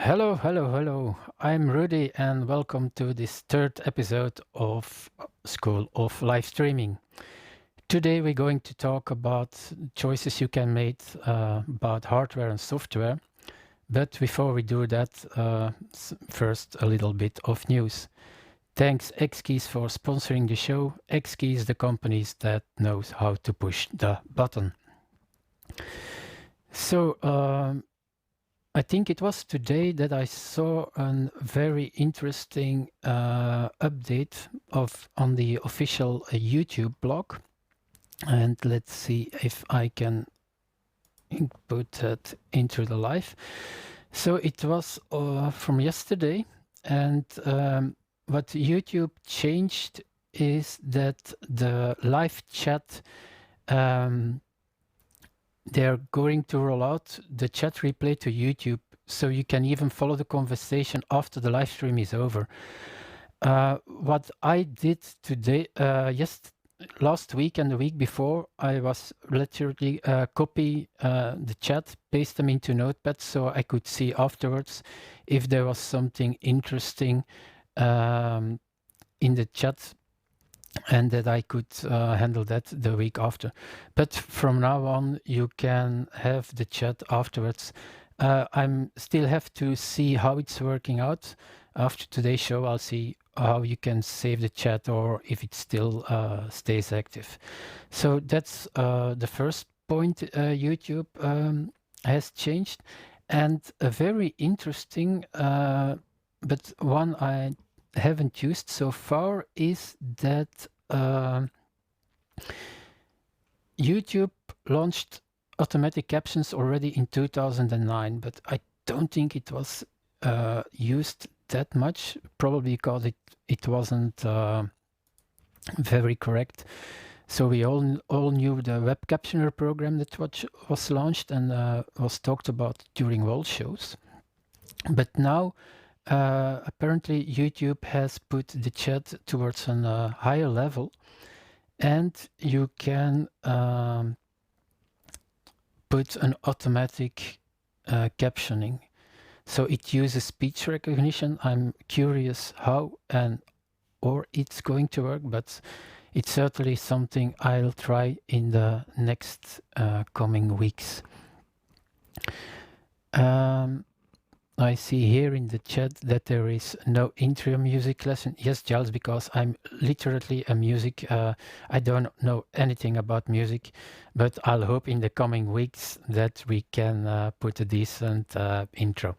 Hello, hello, hello. I'm Rudy and welcome to this third episode of School of Live Streaming. Today we're going to talk about choices you can make about hardware and software. But before we do that, first a little bit of news. Thanks XKeys for sponsoring the show. XKeys is the company that knows how to push the button. So I think it was today that I saw a very interesting update on the official YouTube blog. And let's see if I can put that into the live. So it was from yesterday, and what YouTube changed is that the live chat they're going to roll out the chat replay to YouTube, so you can even follow the conversation after the live stream is over. What I did today, last week and the week before, I was literally copy the chat, paste them into Notepad, so I could see afterwards if there was something interesting in the chat, and that I could handle that the week after. But from now on, you can have the chat afterwards. I still have to see how it's working out. After today's show, I'll see how you can save the chat or if it still stays active. So that's the first point YouTube has changed. And a very interesting, but one I haven't used so far is that YouTube launched automatic captions already in 2009, but I don't think it was used that much, probably because it wasn't very correct. So we all knew the web captioner program that was launched and was talked about during world shows. But now apparently YouTube has put the chat towards a higher level, and you can put an automatic captioning. So it uses speech recognition. I'm curious how or it's going to work, but it's certainly something I'll try in the next coming weeks. I see here in the chat that there is no intro music lesson. Yes, Giles, because I'm literally a music. I don't know anything about music, but I'll hope in the coming weeks that we can put a decent intro.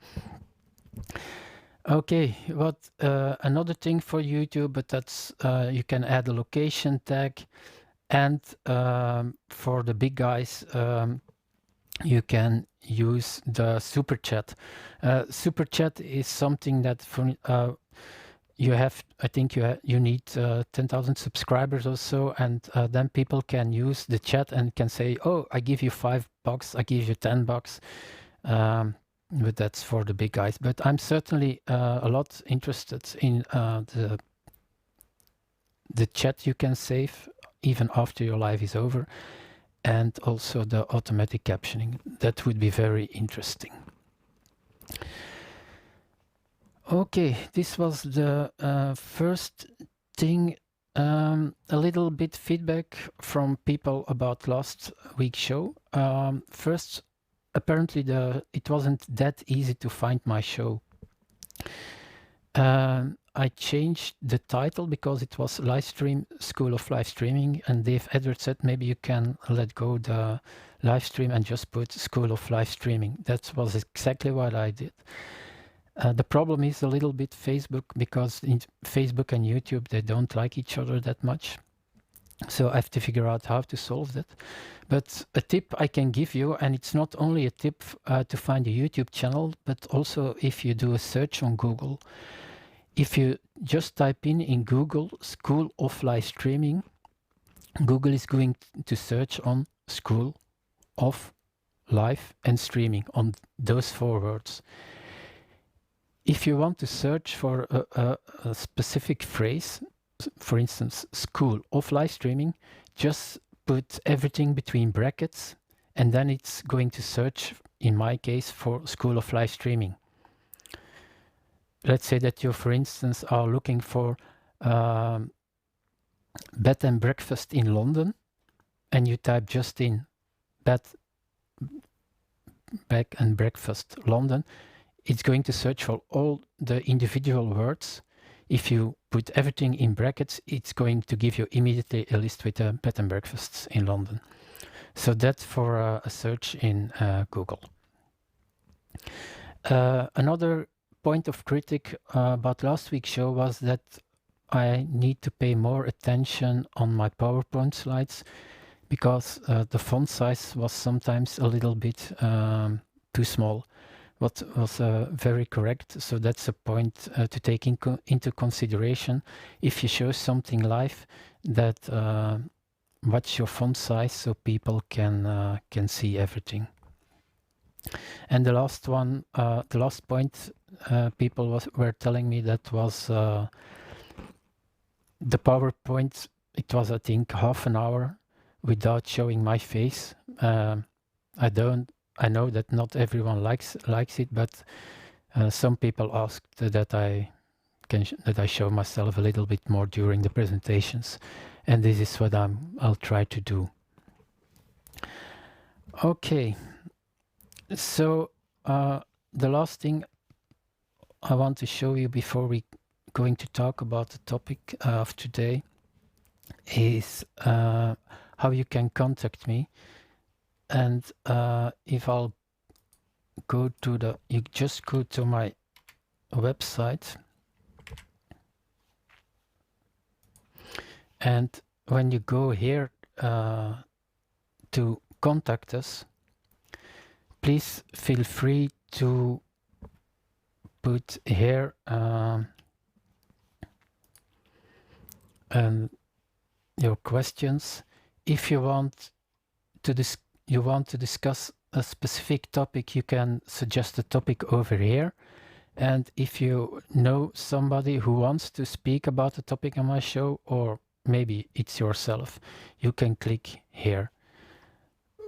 Okay, what another thing for YouTube, but that's you can add a location tag, and for the big guys, you can use the super chat. Super chat is something that for you have, I think you need 10,000 subscribers or so, and then people can use the chat and can say, oh, I give you $5, I give you $10. But that's for the big guys. But I'm certainly a lot interested in the chat you can save even after your live is over, and also the automatic captioning. That would be very interesting. Okay, this was the first thing. A little bit feedback from people about last week's show. First, apparently it wasn't that easy to find my show. I changed the title because it was live stream School of Live Streaming, and Dave Edwards said maybe you can let go the live stream and just put School of Live Streaming. That was exactly what I did. The problem is a little bit Facebook, because in Facebook and YouTube they don't like each other that much. So I have to figure out how to solve that. But a tip I can give you, and it's not only a tip to find a YouTube channel, but also if you do a search on Google. If you just type in Google School of Live Streaming, Google is going to search on School of Live and Streaming, on those 4 words. If you want to search for a specific phrase, for instance, School of Live Streaming, just put everything between brackets, and then it's going to search, in my case, for School of Live Streaming. let's say that you, for instance, are looking for bed and breakfast in London, and you type just in bed and breakfast London, it's going to search for all the individual words. If you put everything in brackets, it's going to give you immediately a list with bed and breakfasts in London. So that's for a search in Google. Another point of critique about last week's show was that I need to pay more attention on my PowerPoint slides, because the font size was sometimes a little bit too small. What was very correct. So that's a point to take into consideration if you show something live, that watch your font size so people can see everything. And the last one, the last point people were telling me, that was the PowerPoint. It was, I think, half an hour without showing my face. I know that not everyone likes it, but some people asked that I show myself a little bit more during the presentations, and this is what I'll try to do. Okay, so the last thing I want to show you before we going to talk about the topic of today is how you can contact me. And if I'll go to you just go to my website, and when you go here to contact us, please feel free to put here your questions. If you want to discuss a specific topic, you can suggest a topic over here. And if you know somebody who wants to speak about a topic on my show, or maybe it's yourself, you can click here.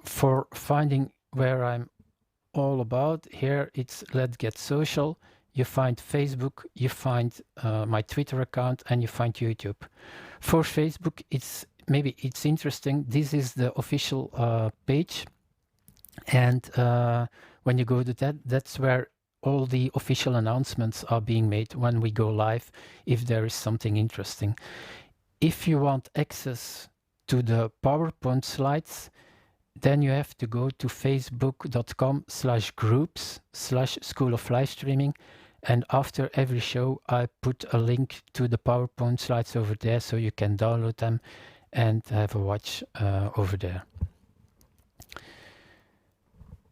For finding where I'm all about, here it's Let's Get Social. You find Facebook, you find my Twitter account, and you find YouTube. For Facebook, maybe it's interesting. This is the official page, and when you go to that, that's where all the official announcements are being made when we go live, if there is something interesting. If you want access to the PowerPoint slides, then you have to go to facebook.com/groups/School of Livestreaming, and after every show I put a link to the PowerPoint slides over there, so you can download them and have a watch over there.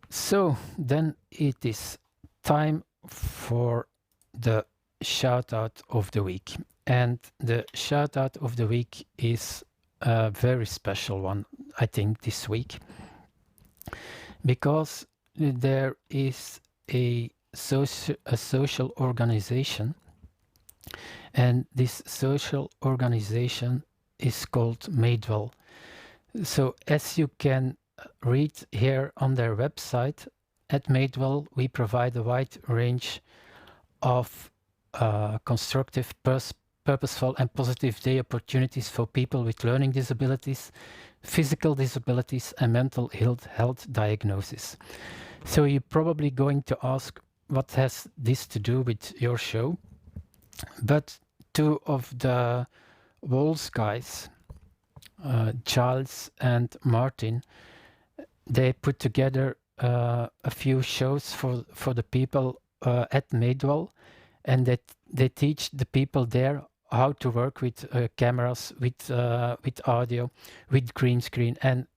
So then it is time for the shout out of the week, and the shout out of the week is a very special one, I think, this week, because there is a social organization, and this social organization is called Madewell. So as you can read here on their website, at Madewell we provide a wide range of constructive, purposeful and positive day opportunities for people with learning disabilities, physical disabilities and mental health diagnosis. So you're probably going to ask, what has this to do with your show? But two of the Walls guys, Giles and Martin, they put together a few shows for the people at Madewell, and that they teach the people there how to work with cameras, with audio, with green screen. And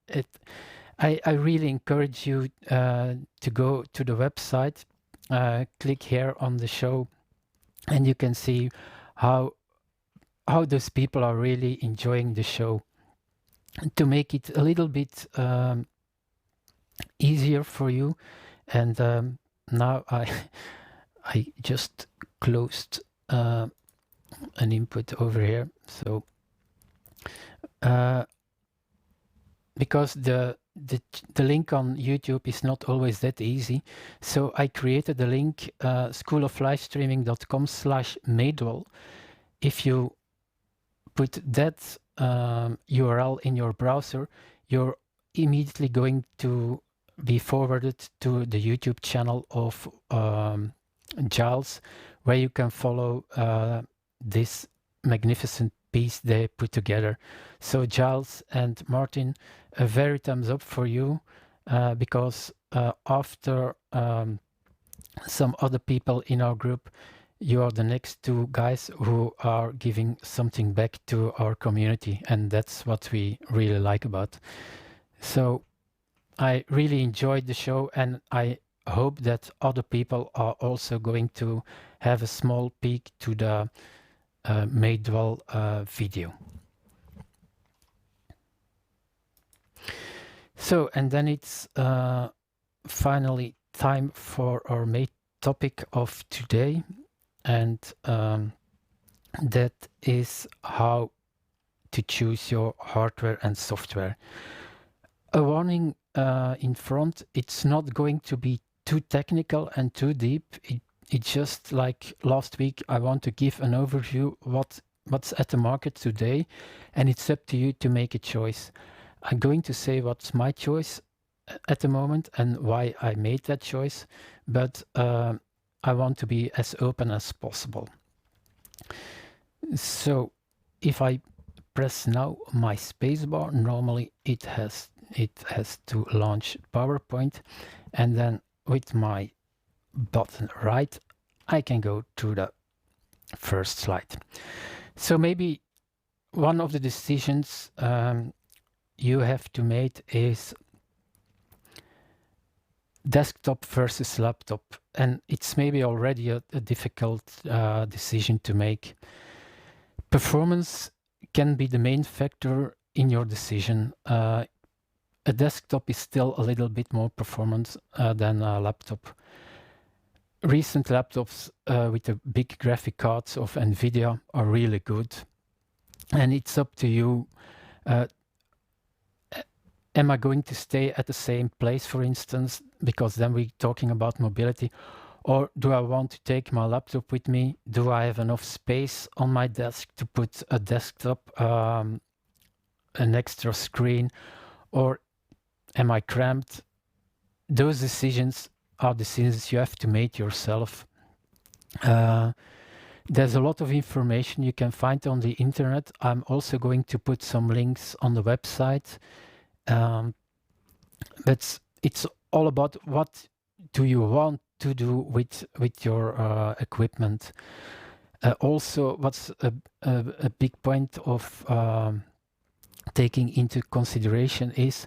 I really encourage you to go to the website, click here on the show, and you can see how those people are really enjoying the show. To make it a little bit easier for you, and now I just closed an input over here, so because the the link on YouTube is not always that easy. So I created a link, schooloflivestreaming.com/Madewell. If you put that URL in your browser, you're immediately going to be forwarded to the YouTube channel of Giles, where you can follow this magnificent piece they put together. So Giles and Martin, a very thumbs up for you, because after some other people in our group, you are the next two guys who are giving something back to our community, and that's what we really like about. So I really enjoyed the show, and I hope that other people are also going to have a small peek to the Madewell video. So, and then it's finally time for our main topic of today, and that is how to choose your hardware and software. A warning in front, it's not going to be too technical and too deep. It's just like last week, I want to give an overview what's at the market today, and it's up to you to make a choice. I'm going to say what's my choice at the moment and why I made that choice, but I want to be as open as possible. So if I press now my spacebar, normally it has to launch PowerPoint, and then with my button right, I can go to the first slide. So maybe one of the decisions you have to make is desktop versus laptop, and it's maybe already a difficult decision to make. Performance can be the main factor in your decision. A desktop is still a little bit more performant than a laptop. Recent laptops with the big graphic cards of NVIDIA are really good, and it's up to you. Am I going to stay at the same place, for instance, because then we're talking about mobility, or do I want to take my laptop with me? Do I have enough space on my desk to put a desktop, an extra screen, or am I cramped? Those decisions are decisions you have to make yourself. There's a lot of information you can find on the internet. I'm also going to put some links on the website. But it's all about what do you want to do with your equipment. Also, what's a big point of taking into consideration is,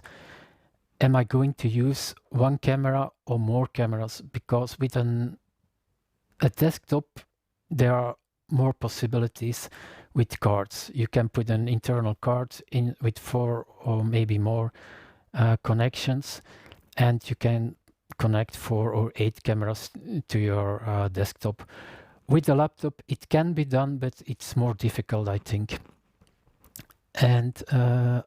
am I going to use one camera or more cameras? Because with a desktop, there are more possibilities with cards. You can put an internal card in with 4 or maybe more connections, and you can connect 4 or 8 cameras to your desktop. With a laptop, it can be done, but it's more difficult, I think. And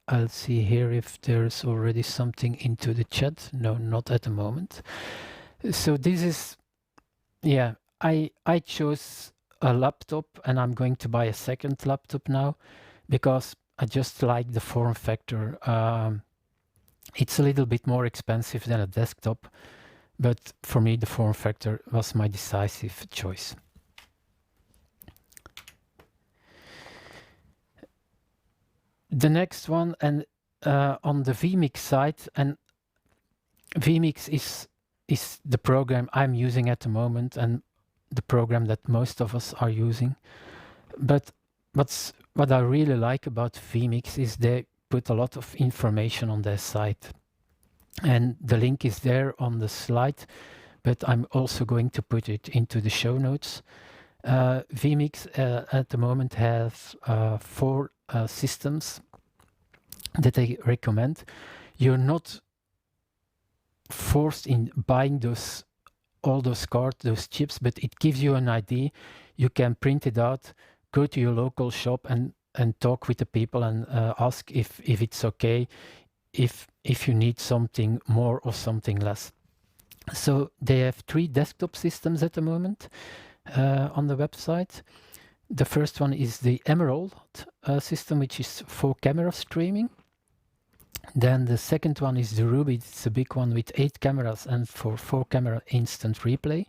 I'll see here if there's already something into the chat. No, not at the moment. So this is, yeah, I chose a laptop, and I'm going to buy a second laptop now because I just like the form factor. It's a little bit more expensive than a desktop, but for me the form factor was my decisive choice. The next one, and on the vMix side, and vMix is the program I'm using at the moment, and the program that most of us are using. But what I really like about vMix is they put a lot of information on their site, and the link is there on the slide, but I'm also going to put it into the show notes. vMix at the moment has 4 systems that I recommend. You're not forced in buying all those cards, those chips, but it gives you an idea. You can print it out, go to your local shop and talk with the people and ask if it's okay. if you need something more or something less. So they have 3 desktop systems at the moment on the website. The first one is the Emerald system, which is for camera streaming. Then the second one is the Ruby. It's a big one with 8 cameras and for 4 camera instant replay.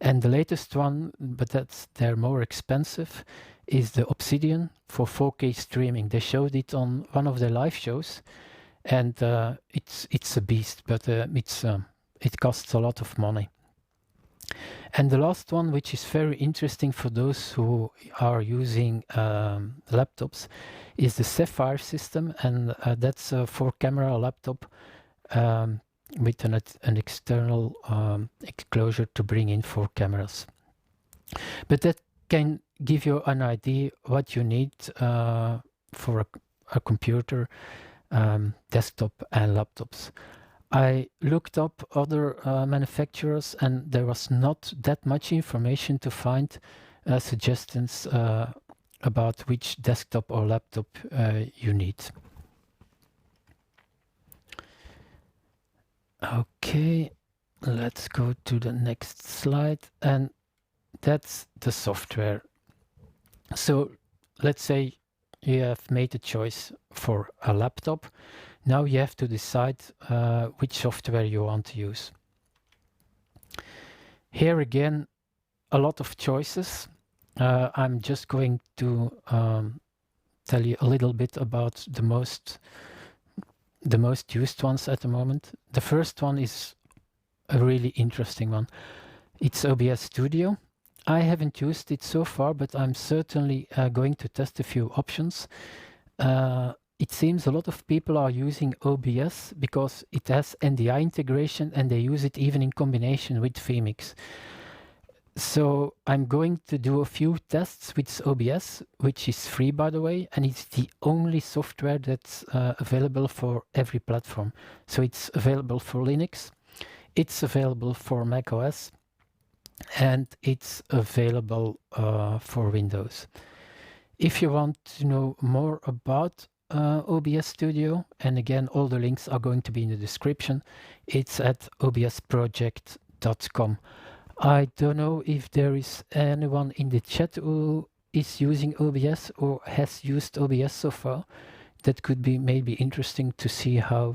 And the latest one, but they're more expensive, is the Obsidian for 4K streaming. They showed it on one of their live shows, and it's a beast, but it costs a lot of money. And the last one, which is very interesting for those who are using laptops, is the Sapphire system, and that's a 4-camera laptop with an external enclosure to bring in 4 cameras. But that can give you an idea what you need for a computer, desktop and laptops. I looked up other manufacturers, and there was not that much information to find suggestions about which desktop or laptop you need. Okay, let's go to the next slide, and that's the software. So let's say you have made a choice for a laptop. Now you have to decide which software you want to use. Here again, a lot of choices. I'm just going to tell you a little bit about the most used ones at the moment. The first one is a really interesting one. It's OBS Studio. I haven't used it so far, but I'm certainly going to test a few options. It seems a lot of people are using OBS because it has NDI integration, and they use it even in combination with vMix. So I'm going to do a few tests with OBS, which is free, by the way, and it's the only software that's available for every platform. So it's available for Linux, it's available for macOS, and it's available for Windows. If you want to know more about OBS Studio, and again, all the links are going to be in the description, it's at obsproject.com. I don't know if there is anyone in the chat who is using OBS or has used OBS so far. That could be maybe interesting to see how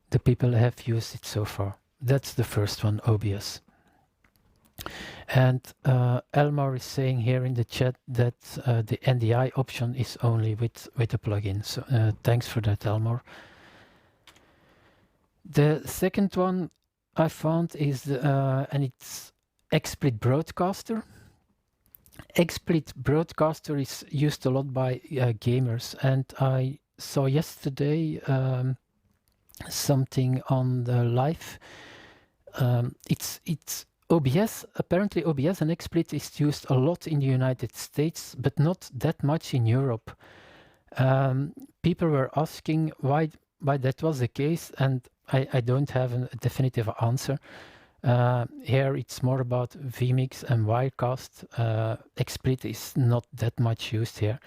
the people have used it so far. That's the first one, OBS. And Elmar is saying here in the chat that the NDI option is only with a plugin. So thanks for that, Elmar. The second one I found is, and it's XSPLIT Broadcaster. XSPLIT Broadcaster is used a lot by gamers, and I saw yesterday something on the live. It's OBS. Apparently OBS and XSPLIT is used a lot in the United States, but not that much in Europe. People were asking why that was the case, and I don't have a definitive answer. Here it's more about vMix and Wirecast. XSPLIT is not that much used here,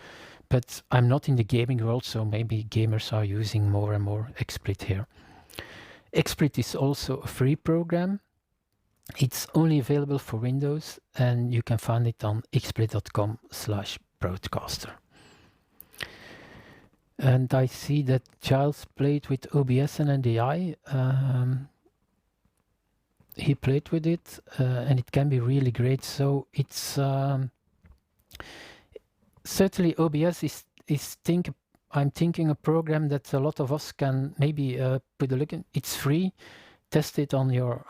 but I'm not in the gaming world, so maybe gamers are using more and more XSPLIT here. XSPLIT is also a free program. It's only available for Windows, and you can find it on xsplit.com/broadcaster. And I see that Giles played with OBS and NDI. He played with it, and it can be really great. So it's certainly OBS I'm thinking a program that a lot of us can maybe put a look in. It's free. Test it on your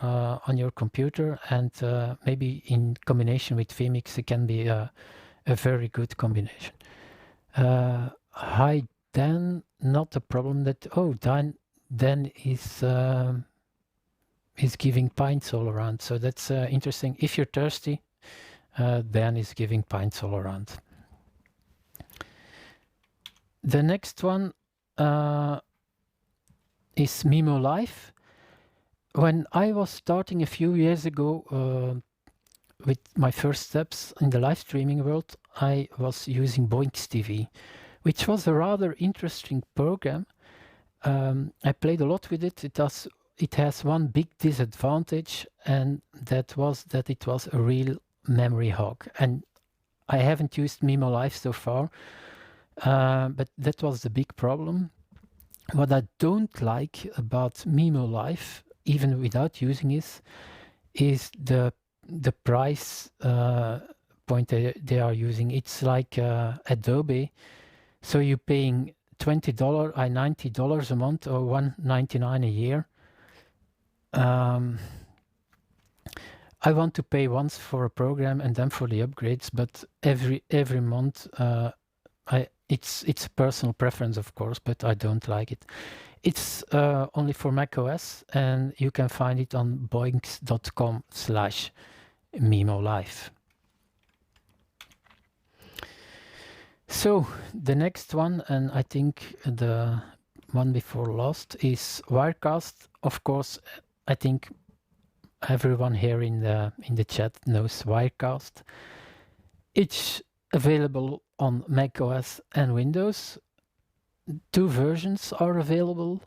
computer, and maybe in combination with vMix, it can be a very good combination. Hi Dan, not a problem that Dan is giving pints all around, so that's interesting. If you're thirsty, Dan is giving pints all around. The next one is Mimo Live. When I was starting a few years ago with my first steps in the live streaming world, I was using Boinx TV, which was a rather interesting program, I played a lot with it. It has one big disadvantage, and that was that it was a real memory hog. And I haven't used Mimo Live so far, but that was the big problem. What I don't like about Mimo Live, even without using it, is the price point they are using. It's like Adobe, so you're paying $20, $90 a month, or $199 a year. I want to pay once for a program and then for the upgrades, but every month, it's a personal preference, of course, but I don't like it. It's only for Mac OS, and you can find it on boinks.com/MimoLive. So the next one, and I think the one before last, is Wirecast. Of course, I think everyone here in the chat knows Wirecast. It's available on Mac OS and Windows. 2 versions are available,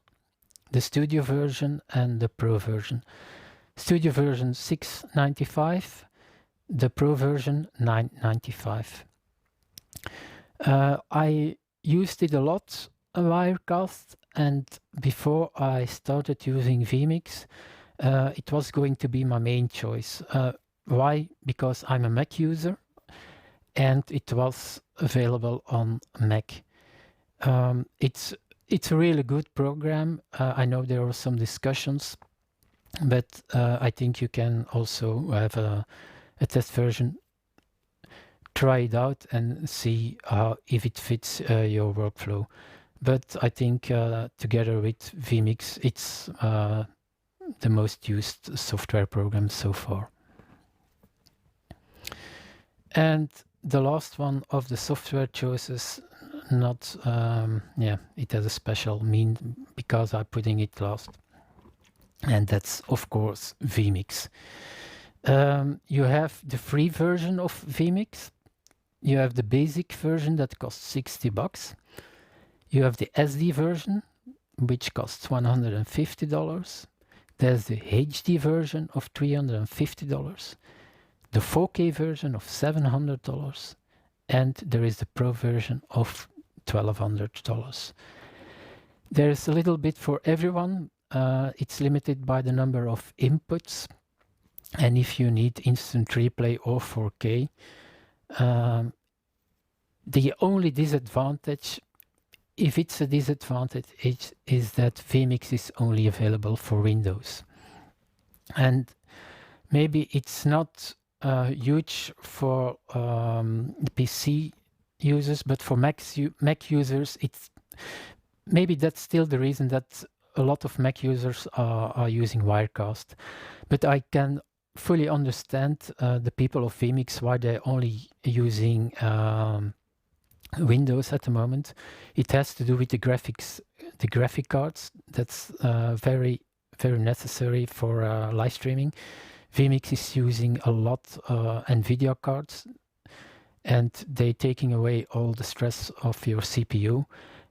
the Studio version and the Pro version. Studio version $6.95, the Pro version $9.95. I used it a lot, Wirecast, and before I started using vMix, it was going to be my main choice. Why? Because I'm a Mac user, and it was available on Mac. It's a really good program. I know there are some discussions, but I think you can also have a test version. Try it out and see if it fits your workflow. But I think together with vMix, it's the most used software program so far. And the last one of the software choices, not it has a special mean because I'm putting it last, and that's of course vMix. You have the free version of vMix. You have the basic version that costs $60. You have the SD version, which costs $150. There's the HD version of $350, the 4K version of $700, and there is the Pro version of $1,200. There's a little bit for everyone. It's limited by the number of inputs, and if you need instant replay or 4K, the only disadvantage, if it's a disadvantage, is that vMix is only available for Windows. And maybe it's not huge for the PC users, but for Mac users, maybe that's still the reason that a lot of Mac users are using Wirecast. But I can fully understand the people of vMix why they're only using Windows at the moment. It has to do with the graphics, the graphic cards. That's very necessary for live streaming. vMix is using a lot NVIDIA cards, and they're taking away all the stress of your CPU.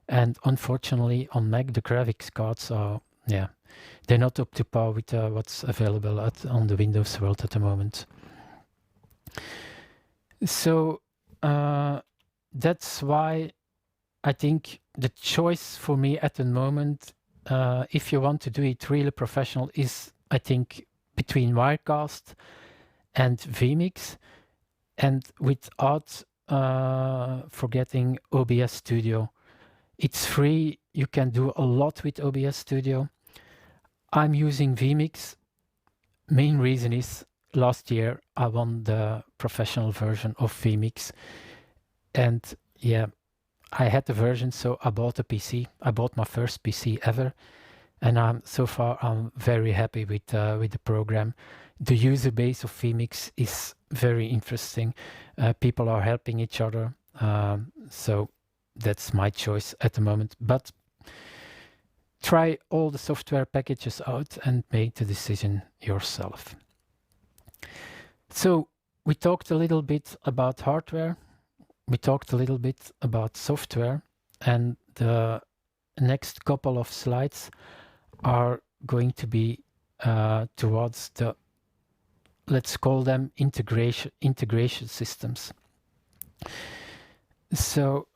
And unfortunately, on Mac, the graphics cards are, they're not up to par with what's available on the Windows world at the moment. So that's why I think the choice for me at the moment, if you want to do it really professional, is, I think, between Wirecast and vMix, and without forgetting OBS Studio. It's free. You can do a lot with OBS Studio. I'm using vMix. Main reason is last year I won the professional version of vMix, and I had the version, so I bought a PC. I bought my first PC ever, and so far I'm very happy with the program. The user base of vMix is very interesting. People are helping each other, so that's my choice at the moment. But try all the software packages out and make the decision yourself. So we talked a little bit about hardware. We talked a little bit about software, and the next couple of slides are going to be towards the, let's call them integration systems. So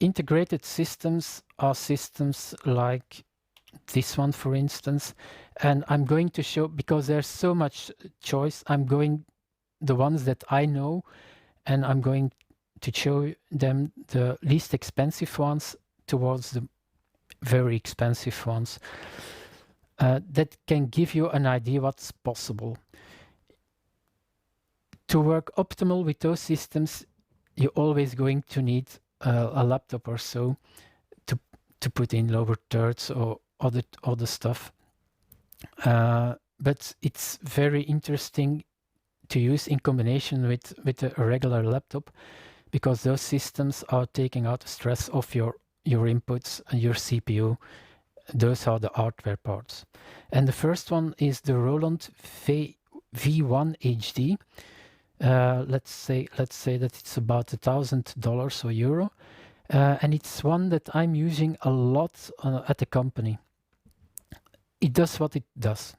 integrated systems are systems like this one, for instance, and I'm going to show, because there's so much choice, I'm going the ones that I know, and I'm going to show them the least expensive ones towards the very expensive ones. That can give you an idea what's possible. To work optimal with those systems, you're always going to need a laptop or so to put in lower thirds or other stuff. But it's very interesting to use in combination with a regular laptop, because those systems are taking out the stress of your inputs and your CPU. Those are the hardware parts. And the first one is the ROLAND V1 HD. Let's say that it's about $1,000 or euro. And it's one that I'm using a lot at the company. It does what it does.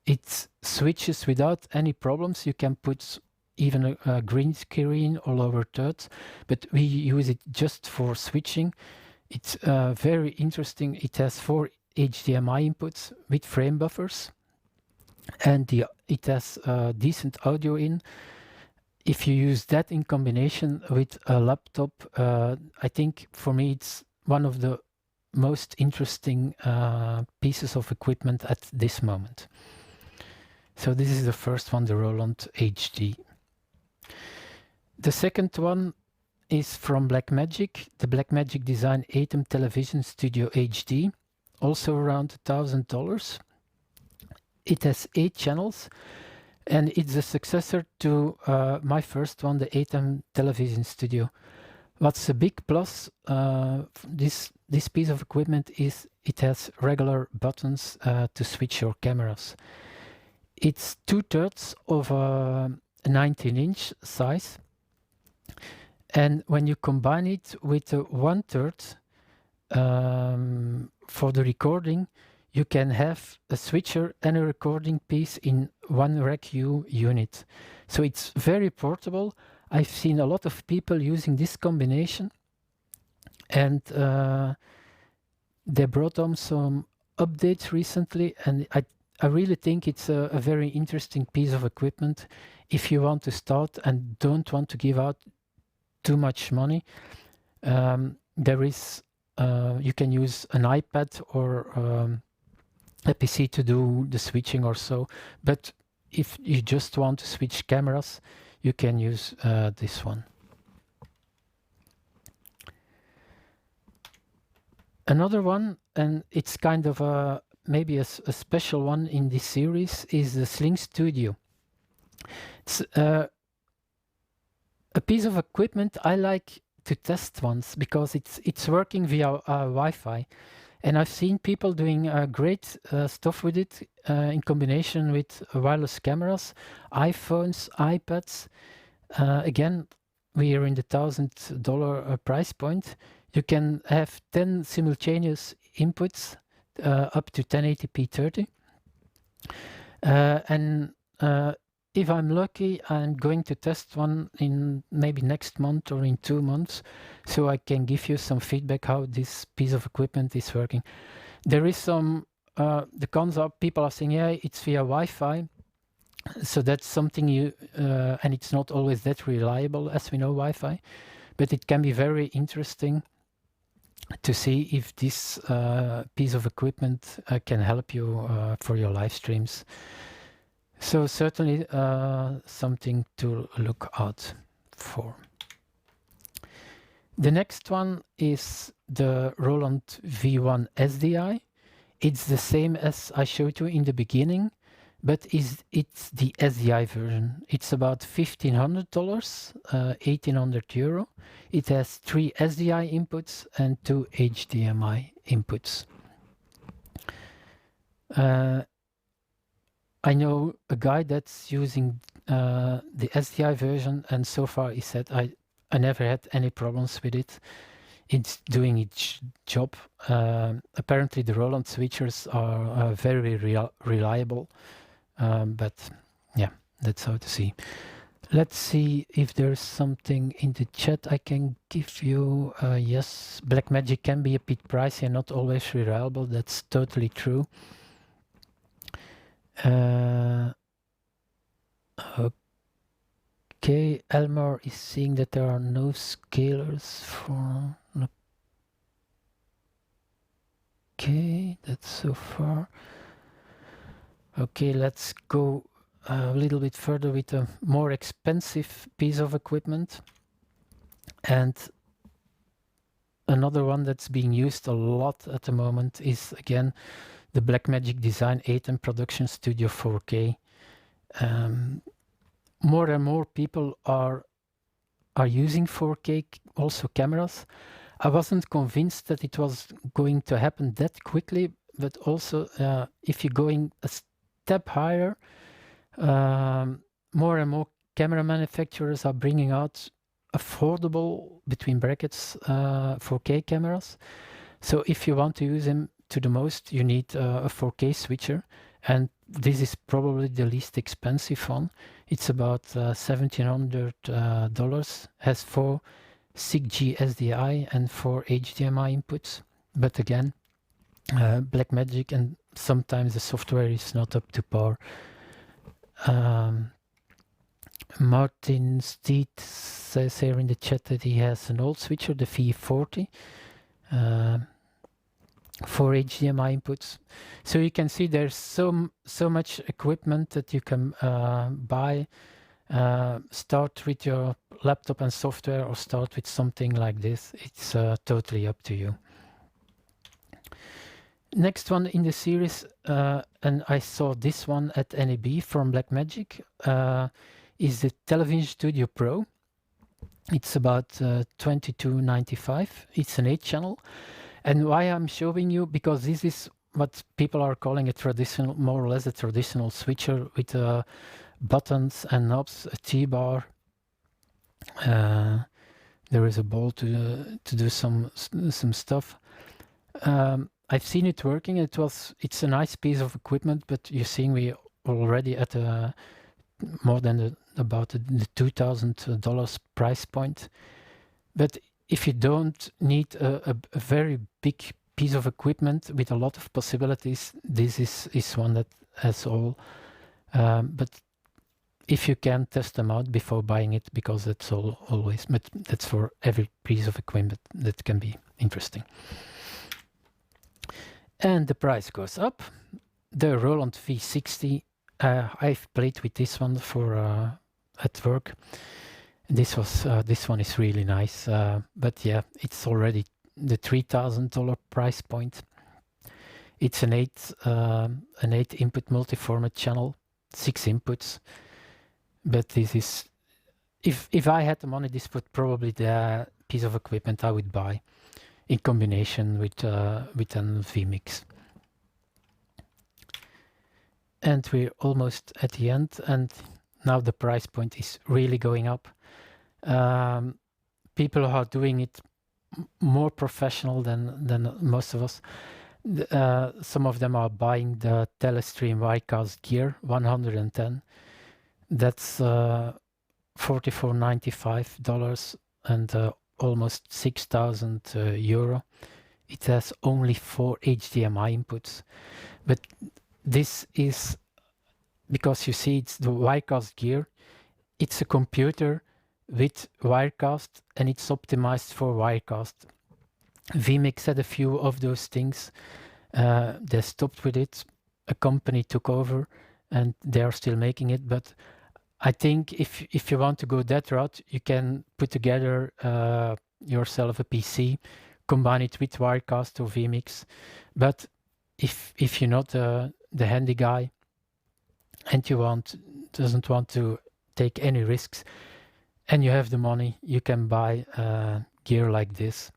It switches without any problems. You can put even a green screen or lower thirds, but we use it just for switching. It's very interesting. It has 4 HDMI inputs with frame buffers, and it has decent audio in. If you use that in combination with a laptop, I think for me it's one of the most interesting pieces of equipment at this moment. So this is the first one, the ROLAND HD. The second one is from BLACKMAGIC, the BLACKMAGIC Design ATEM Television Studio HD, also around $1,000. It has 8 channels, and it's a successor to my first one, the ATEM Television Studio. What's a big plus, this piece of equipment is it has regular buttons to switch your cameras. It's 2/3 of a 19-inch size, and when you combine it with a 1/3 for the recording, you can have a switcher and a recording piece in one rack unit. So it's very portable. I've seen a lot of people using this combination, and they brought on some updates recently, and I really think it's a very interesting piece of equipment if you want to start and don't want to give out too much money. There is you can use an iPad or a PC to do the switching or so, but if you just want to switch cameras, you can use this one. Another one, and it's kind of a maybe a special one in this series, is the SLINGSTUDIO. It's a piece of equipment I like to test once because it's working via Wi-Fi, and I've seen people doing great stuff with it in combination with wireless cameras, iPhones, iPads. Again, we are in the $1,000 price point. You can have 10 simultaneous inputs up to 1080p 30. And if I'm lucky, I'm going to test one in maybe next month or in 2 months, so I can give you some feedback how this piece of equipment is working. There is some, the cons are people are saying, yeah, it's via Wi-Fi. So that's something you, and it's not always that reliable, as we know, Wi-Fi, but it can be very interesting to see if this piece of equipment can help you for your live streams. So certainly something to look out for. The next one is the ROLAND V1 SDI. It's the same as I showed you in the beginning, but it's the SDI version. It's about $1,500, 1,800 euro. It has 3 SDI inputs and 2 HDMI inputs. I know a guy that's using the SDI version, and so far he said, I never had any problems with it. it's doing its job. Apparently the Roland switchers are very reliable, but yeah, that's how to see. Let's see if there's something in the chat I can give you. Yes, BLACKMAGIC can be a bit pricey and not always reliable. That's totally true. Okay, Elmar is seeing that there are no scalers for... Okay, that's so far. Okay, let's go a little bit further with a more expensive piece of equipment. And another one that's being used a lot at the moment is, again, the BLACKMAGIC Design ATEM Production Studio 4K. More and more people are using 4K also cameras. I wasn't convinced that it was going to happen that quickly, but also if you're going a step higher, more and more camera manufacturers are bringing out affordable, between brackets, 4K cameras. So if you want to use them to the most, you need a 4K switcher, and this is probably the least expensive one. It's about $1,700, has 4 SIG-G SDI and 4 HDMI inputs. But again, BLACKMAGIC, and sometimes the software is not up to par. Martin Steed says here in the chat that he has an old switcher, the V40, 4 HDMI inputs. So you can see there's so much equipment that you can buy. Start with your laptop and software, or start with something like this. It's totally up to you. Next one in the series, and I saw this one at NAB from BLACKMAGIC, is the TeleStream Pro. It's about $22.95. It's an 8-channel. And why I'm showing you, because this is what people are calling a traditional, more or less a traditional switcher with buttons and knobs, a T-bar. There is a ball to do some stuff. I've seen it working. It's a nice piece of equipment, but you're seeing we already at more than about the $2,000 price point. But if you don't need a very big piece of equipment with a lot of possibilities, this is one that has all. But if you can, test them out before buying it, because that's always, but that's for every piece of equipment that can be interesting. And the price goes up. The Roland V60, I've played with this one for at work. This one is really nice, but yeah, it's already the $3,000 price point. It's an 8 input multi-format channel, 6 inputs. But this is, if I had the money, this would probably the piece of equipment I would buy in combination with an vMix. And we're almost at the end, and now the price point is really going up. People are doing it more professional than most of us. Some of them are buying the TeleStream Wirecast gear 110. That's $44.95 and almost 6,000 euro. It has only 4 HDMI inputs, but this is because you see it's the Wirecast gear. It's a computer with Wirecast, and it's optimized for Wirecast. vMix had a few of those things. They stopped with it. A company took over, and they are still making it. But I think if you want to go that route, you can put together yourself a PC, combine it with Wirecast or vMix. But if you're not the handy guy and you doesn't want to take any risks, and you have the money, you can buy gear like this.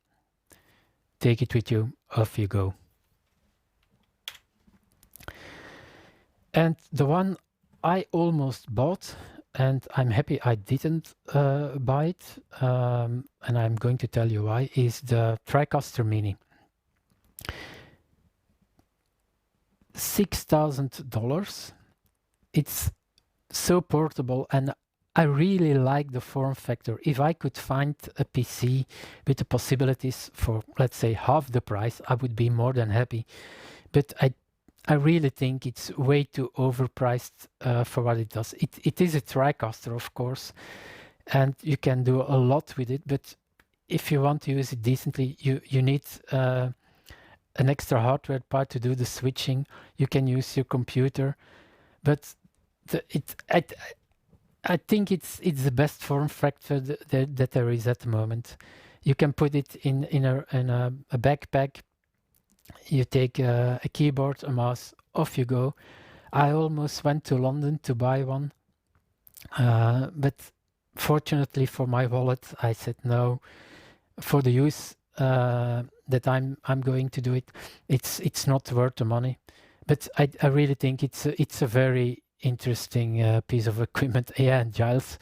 Take it with you, off you go. And the one I almost bought, and I'm happy I didn't buy it, and I'm going to tell you why, is the TRICASTER Mini. $6,000. It's so portable, and I really like the form factor. If I could find a PC with the possibilities for, let's say, half the price, I would be more than happy. But I really think it's way too overpriced for what it does. It is a TRICASTER, of course, and you can do a lot with it, but if you want to use it decently, you need an extra hardware part to do the switching. You can use your computer, but I think it's the best form factor that there is at the moment. You can put it in a backpack. You take a keyboard, a mouse, off you go. I almost went to London to buy one, but fortunately for my wallet, I said no. For the use that I'm going to do it, it's not worth the money. But I really think it's a very interesting piece of equipment. Yeah, and Giles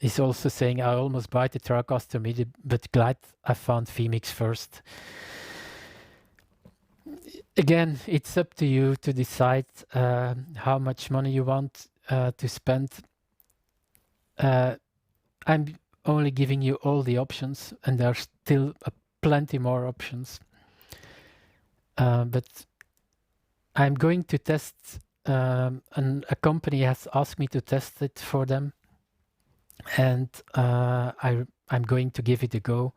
is also saying, I almost bought the TRICASTER Mini, but glad I found vMix first. Again, it's up to you to decide how much money you want to spend. I'm only giving you all the options, and there are still plenty more options. But I'm going to test, and a company has asked me to test it for them, and I'm going to give it a go.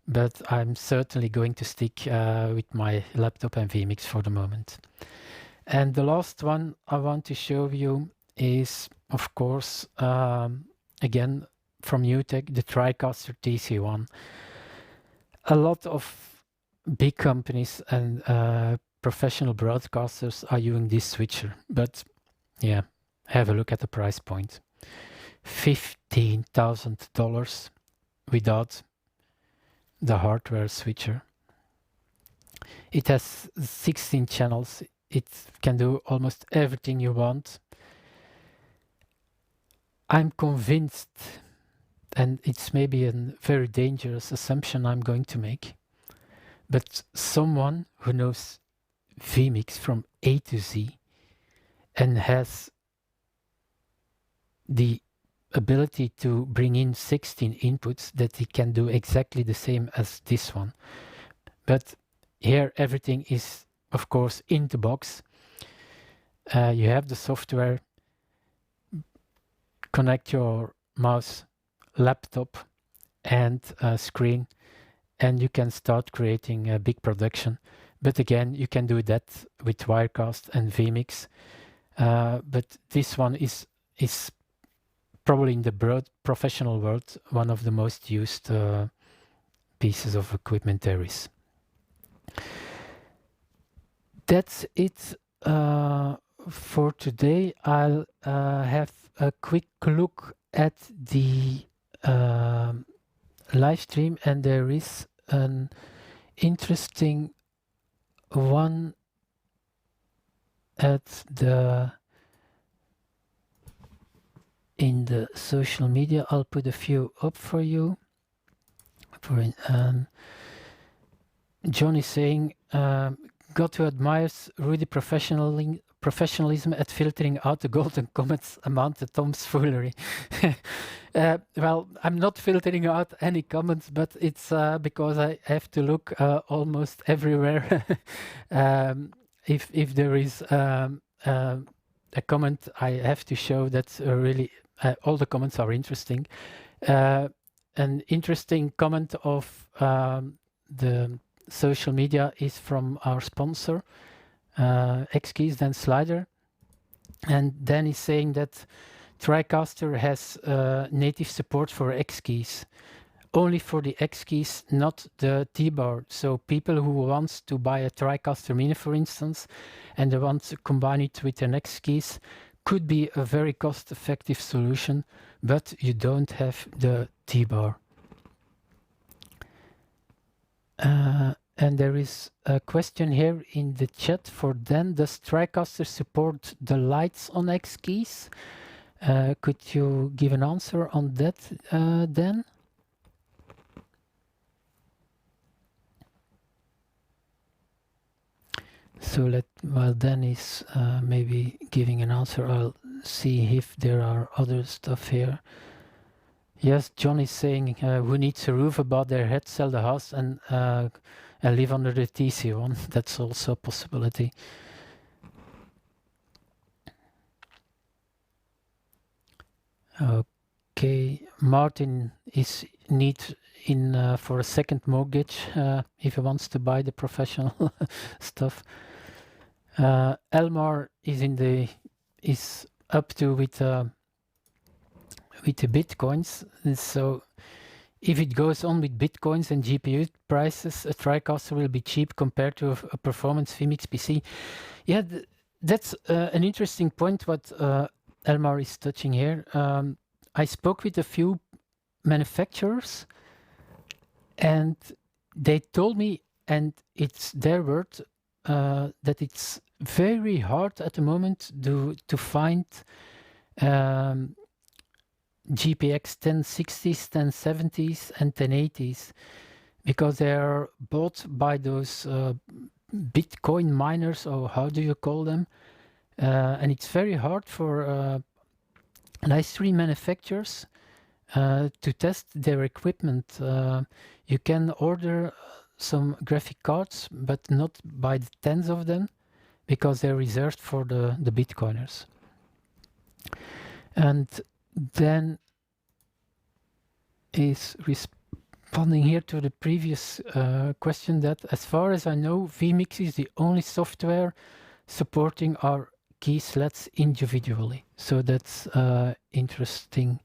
But I'm certainly going to stick with my laptop and vMix for the moment. And the last one I want to show you is, of course, again, from NEWTEK, the TRICASTER TC1. A lot of big companies and professional broadcasters are using this switcher, but yeah, have a look at the price point. $15,000 without the hardware switcher. It has 16 channels. It can do almost everything you want. I'm convinced, and it's maybe a very dangerous assumption I'm going to make, but someone who knows vMix from A to Z and has the ability to bring in 16 inputs, that he can do exactly the same as this one. But here everything is, of course, in the box. You have the software. Connect your mouse, laptop, and screen, and you can start creating a big production. But again, you can do that with Wirecast and vMix. But this one is probably in the broad professional world one of the most used pieces of equipment there is. That's it for today. I'll have a quick look at the live stream, and there is an interesting one at in the social media. I'll put a few up for you. John is saying, got to admire Rudy professionalism at filtering out the golden comments amount to Tom's foolery. Well, I'm not filtering out any comments, but it's because I have to look almost everywhere. If there is a comment, I have to show that really all the comments are interesting. An interesting comment of the social media is from our sponsor, XKeys, Dan Slider, and Dan is saying that TRICASTER has native support for XKeys, only for the XKeys, not the T-bar. So people who wants to buy a TRICASTER Mini, for instance, and they want to combine it with an XKeys, could be a very cost-effective solution, but you don't have the T-bar. And there is a question here in the chat for Dan. Does TRICASTER support the lights on XKeys? Could you give an answer on that, Dan? So while Dan is maybe giving an answer, I'll see if there are other stuff here. Yes, John is saying who needs a roof above their head, sell the house and live under the TC1. That's also a possibility. Okay, Martin is need in for a second mortgage if he wants to buy the professional stuff. Elmar is up to with the bitcoins, and so if it goes on with bitcoins and GPU prices, a TRICASTER will be cheap compared to a performance vMix PC. Yeah, that's an interesting point what Elmar is touching here. I spoke with a few manufacturers and they told me, and it's their word, that it's very hard at the moment to find GPX 1060s, 1070s and 1080s because they are bought by those Bitcoin miners, or how do you call them? And it's very hard for live stream manufacturers to test their equipment. You can order some graphic cards, but not by the tens of them because they're reserved for the Bitcoiners. And then is responding here to the previous question that, as far as I know, vMix is the only software supporting our key slats individually. So that's interesting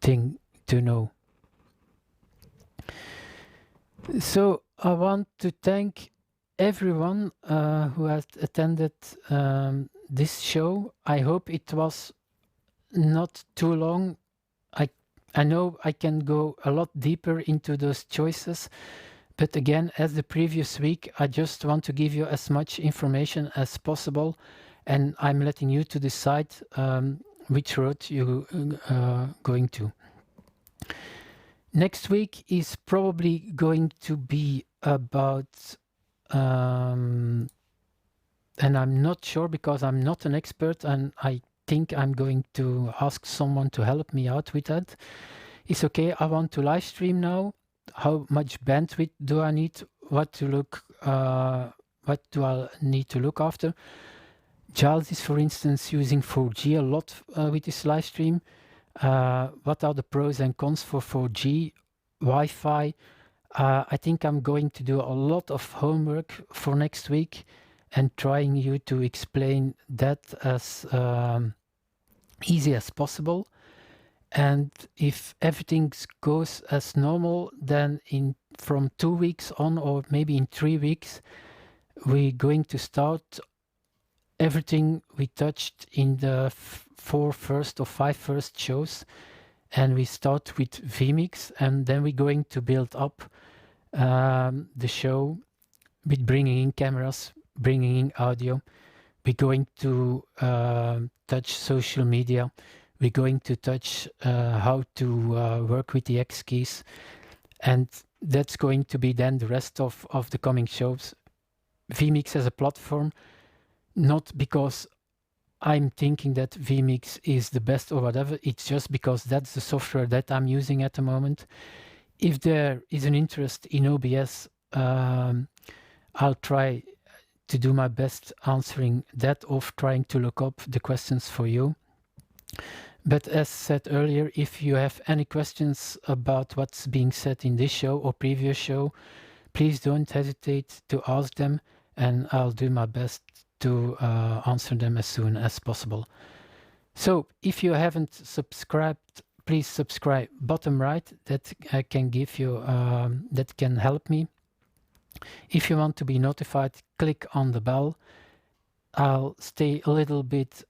thing to know. So I want to thank everyone who has attended this show. I hope it was not too long. I know I can go a lot deeper into those choices, but again, as the previous week, I just want to give you as much information as possible, and I'm letting you to decide which road you're going to. Next week is probably going to be about, and I'm not sure because I'm not an expert, and I think I'm going to ask someone to help me out with that. It's okay, I want to live stream now. How much bandwidth do I need? What do I need to look after? Giles is, for instance, using 4G a lot with his live stream. What are the pros and cons for 4G, Wi-Fi? I think I'm going to do a lot of homework for next week and trying you to explain that as easy as possible. And if everything goes as normal, then from 2 weeks on, or maybe in 3 weeks, we're going to start everything we touched in the 4 first or 5 first shows, and we start with vMix, and then we're going to build up the show with bringing in cameras, bringing in audio. We're going to touch social media. We're going to touch how to work with the X keys, and that's going to be then the rest of the coming shows. vMix as a platform, not because I'm thinking that vMix is the best or whatever, it's just because that's the software that I'm using at the moment. If there is an interest in OBS, I'll try to do my best answering that, or trying to look up the questions for you. But as said earlier, if you have any questions about what's being said in this show or previous show, please don't hesitate to ask them, and I'll do my best to answer them as soon as possible. So if you haven't subscribed, please subscribe bottom right. That can give you that can help me. If you want to be notified, click on the bell. I'll stay a little bit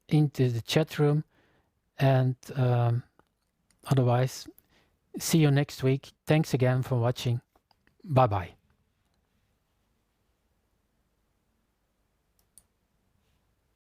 into the chat room, and otherwise, see you next week. Thanks again for watching. Bye bye.